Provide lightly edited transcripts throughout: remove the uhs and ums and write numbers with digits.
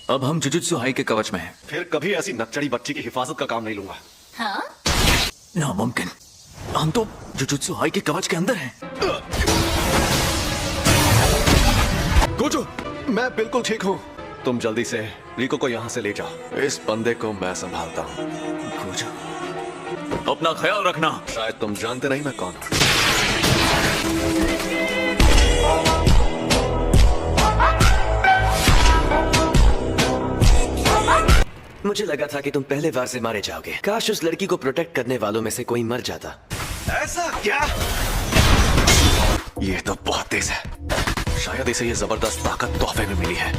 अब हम jujutsu high के कवच में हैं। फिर कभी ऐसी नकचड़ी बच्ची की हिफाजत का काम नहीं लूंगा। हाँ? नामुमकिन, हम तो जुजुत्सु हाई के कवच के अंदर हैं। गोजो, मैं बिल्कुल ठीक हूँ। तुम जल्दी से रिको को यहाँ से ले जाओ। इस बंदे को मैं संभालता हूँ। गोजो, अपना ख्याल रखना। शायद तुम जानते नहीं मैं कौन हूँ। मुझे लगा था कि तुम पहले वार से मारे जाओगे। काश उस लड़की को प्रोटेक्ट करने वालों में से कोई मर जाता। ऐसा क्या? ये तो बहुत तेज है। शायद इसे ये जबरदस्त ताकत तोहफे में मिली है।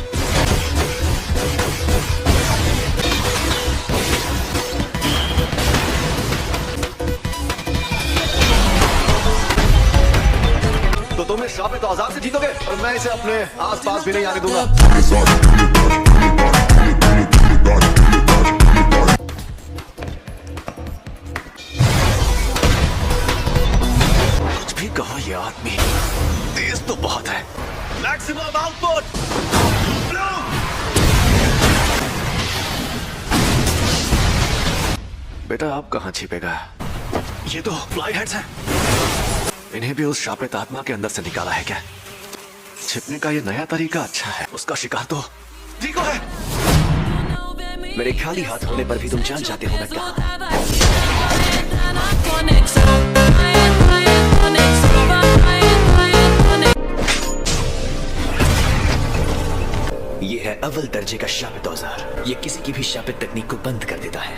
तो तुम इस शापित औजार से जीतोगे और मैं इसे अपने आसपास भी नहीं आने दूंगा। कुछ भी कहो, ये आदमी तेज तो बहुत है। Maximum output. बेटा आप कहाँ छिपेगा? ये तो फ्लाई हेड्स हैं। इन्हें भी उस शापित आत्मा के अंदर से निकाला है क्या? छिपने का ये नया तरीका अच्छा है। उसका शिकार तो रिको है। मेरे खाली हाथ होने पर भी तुम जान जाते हो मैं कहाँ। ये है अव्वल दर्जे का शापित औजार। ये किसी की भी शापित तकनीक को बंद कर देता है।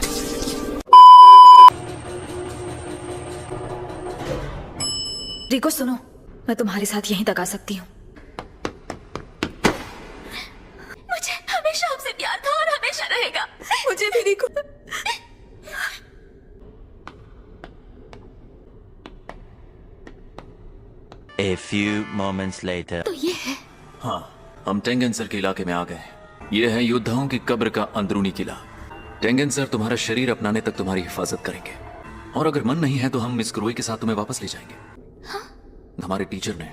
रिको सुनो, मैं तुम्हारे साथ यहीं तक आ सकती हूँ। मुझे हमेशा आपसे प्यार था और हमेशा रहेगा। मुझे भी रिको। A few moments later. तो ये है। हाँ, हम टेंगेंसर के इलाके में आ गए। ये है योद्धाओं की कब्र का अंदरूनी किला। टेंगेंसर तुम्हारा शरीर अपनाने तक तुम्हारी हिफाजत करेंगे, और अगर मन नहीं है तो हम मिस क्रोई के साथ तुम्हें वापस ले जाएंगे। हमारे टीचर ने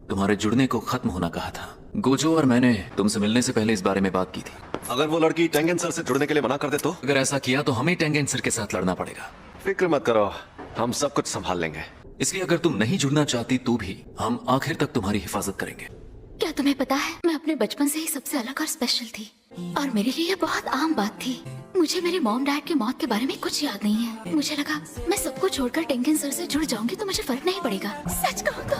तुम्हारे जुड़ने को खत्म होना कहा था। गोजो और मैंने तुमसे मिलने से पहले इस बारे में बात की थी। अगर वो लड़की टेंगेंसर से जुड़ने के लिए मना कर दे तो? अगर ऐसा किया तो हमें टेंगेंसर के साथ लड़ना पड़ेगा। फिक्र मत करो, हम सब कुछ संभाल लेंगे। इसलिए अगर तुम नहीं जुड़ना चाहती तो भी हम आखिर तक तुम्हारी हिफाजत करेंगे। क्या तुम्हें पता है, मैं अपने बचपन से ही सबसे अलग और स्पेशल थी, और मेरे लिए ये बहुत आम बात थी। मुझे मेरे मॉम डैड की मौत के बारे में कुछ याद नहीं है। मुझे लगा मैं सबको छोड़कर टेंगेंसर से जुड़ जाऊंगी तो मुझे फर्क नहीं पड़ेगा। सच कहूँ तो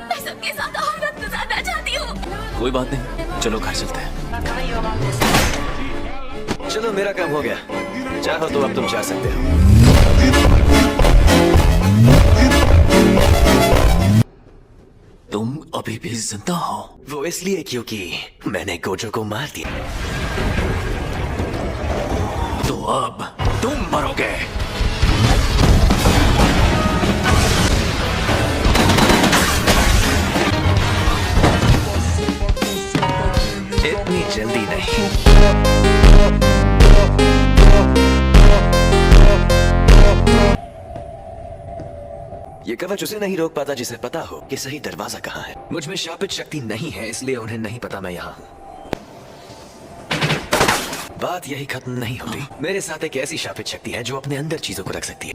मैं सबके साथ और वक्त गुजारना चाहती हूँ। कोई बात नहीं, चलो घर चलते हैं। चलो मेरा काम हो गया, चाहो तो अब तुम जा सकते हो। तुम अभी भी जिंदा हो? वो इसलिए क्योंकि मैंने गोजो को मार दिया। तो अब तुम मरोगे। इतनी जल्दी नहीं। ये कवच उसे नहीं रोक पाता जिसे पता हो कि सही दरवाजा कहाँ है। मुझ में शापित शक्ति नहीं है, इसलिए उन्हें नहीं पता मैं यहाँ हूँ। बात यही खत्म नहीं होती। मेरे साथ एक ऐसी शापित शक्ति है जो अपने अंदर चीजों को रख सकती है।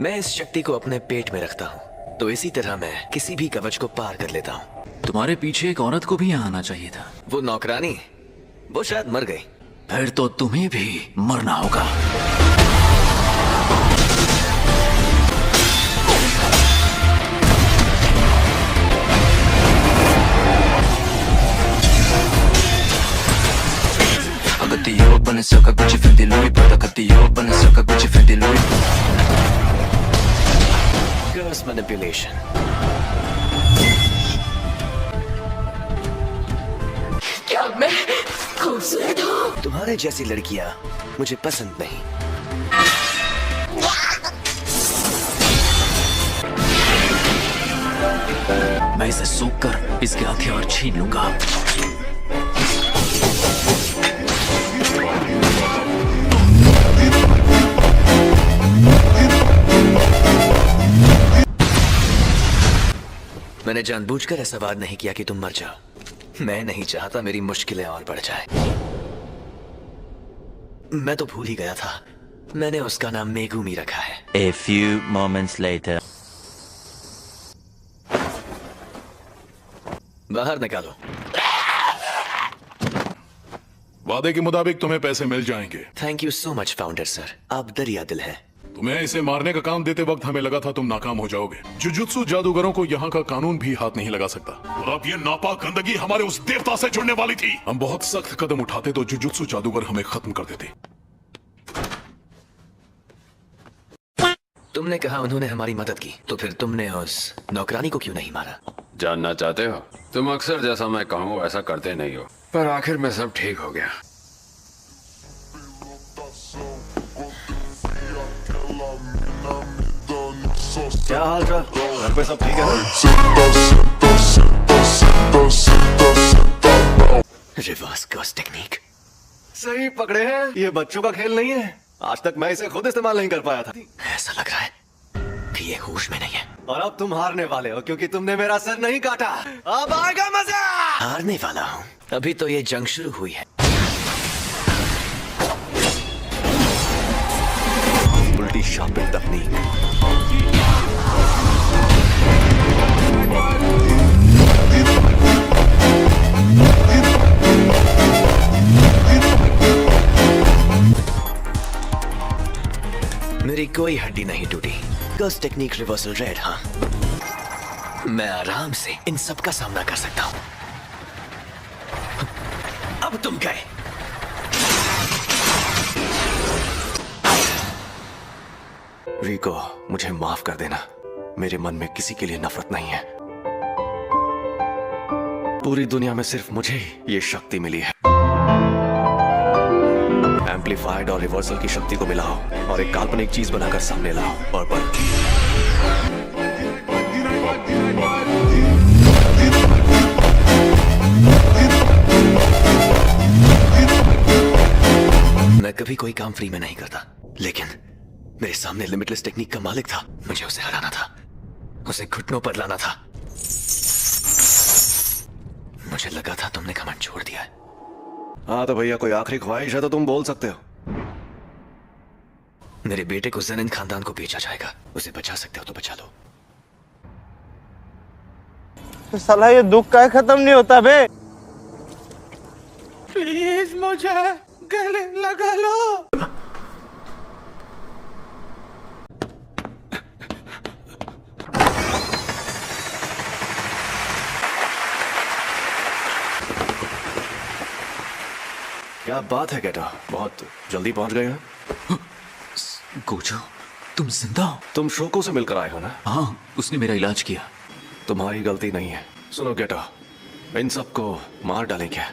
मैं इस शक्ति को अपने पेट में रखता हूँ, तो इसी तरह मैं किसी भी कवच को पार कर लेता हूँ। तुम्हारे पीछे एक औरत को भी यहाँ आना चाहिए था। वो नौकरानी, वो शायद मर गई। फिर तो तुम्हें भी मरना होगा। Balenciaga, Gucci, Fendi, Louis Prada, Cartier, Balenciaga, Gucci, Fendi, Louis. Curse manipulation. क्या मैं खूबसूरत हूँ? तुम्हारे जैसी लड़कियाँ मुझे पसंद नहीं। मैं इसे सूख कर इसके हथियार छीन लूंगा। मैंने जानबूझकर ऐसा वार नहीं किया कि तुम मर जाओ। मैं नहीं चाहता मेरी मुश्किलें और बढ़ जाए। मैं तो भूल ही गया था, मैंने उसका नाम मेगुमी रखा है। A few moments later. बाहर निकालो। वादे के मुताबिक तुम्हें पैसे मिल जाएंगे। Thank you so much founder sir, आप दरिया दिल हैं। तुम्हें इसे मारने का काम देते वक्त हमें लगा था तुम नाकाम हो जाओगे। जुजुत्सु जादूगरों को यहाँ का कानून भी हाथ नहीं लगा सकता, और अब ये नापाक गंदगी हमारे उस देवता से जुड़ने वाली थी। हम बहुत सख्त कदम उठाते तो जुजुत्सु जादूगर हमें खत्म कर देते। तुमने कहा उन्होंने हमारी मदद की, तो फिर तुमने उस नौकरानी को क्यों नहीं मारा? जानना चाहते हो? तुम अक्सर जैसा मैं कहूँ वैसा करते नहीं हो, पर आखिर में सब ठीक हो गया। क्या हाल चाल? घर पे सब ठीक है ना? Reverse curse technique. सही पकड़े हैं, ये बच्चों का खेल नहीं है। आज तक मैं इसे खुद इस्तेमाल नहीं कर पाया था। ऐसा लग रहा है कि ये होश में नहीं है। और अब तुम हारने वाले हो क्योंकि तुमने मेरा सर नहीं काटा। अब आएगा मजा। हारने वाला हूँ? अभी तो ये जंग शुरू हुई है। उल्टी शापिंग तकनीक। मेरी कोई हड्डी नहीं टूटी। Curse technique reversal red. हाँ, मैं आराम से इन सब का सामना कर सकता हूँ। अब तुम गए। रिको, मुझे माफ कर देना। मेरे मन में किसी के लिए नफरत नहीं है। पूरी दुनिया में सिर्फ मुझे ही ये शक्ति मिली है। एम्पलीफाइड और रिवर्सल की शक्ति को मिलाओ और एक काल्पनिक चीज बनाकर सामने लाओ। पर्पल। मैं कभी कोई काम फ्री में नहीं करता, लेकिन मेरे सामने लिमिटलेस टेक्निक का मालिक था। मुझे उसे हराना था, उसे घुटनों पर लाना था। मुझे लगा था तुमने घमंड छोड़ दिया है। हाँ तो भैया, कोई आखिरी ख्वाहिश है तो तुम बोल सकते हो। मेरे बेटे को ज़ेनिन खानदान को बेचा जाएगा। उसे बचा सकते हो तो बचा लो। तो साला ये दुख का खत्म नहीं होता बे। प्लीज मुझे गले लगा लो। क्या बात है गेटा, बहुत जल्दी पहुंच गए हैं। गोजो, तुम जिंदा हो? तुम शोको से मिलकर आए हो ना? हाँ, उसने मेरा इलाज किया। तुम्हारी गलती नहीं है। सुनो गेटा, इन सबको मार डालें क्या?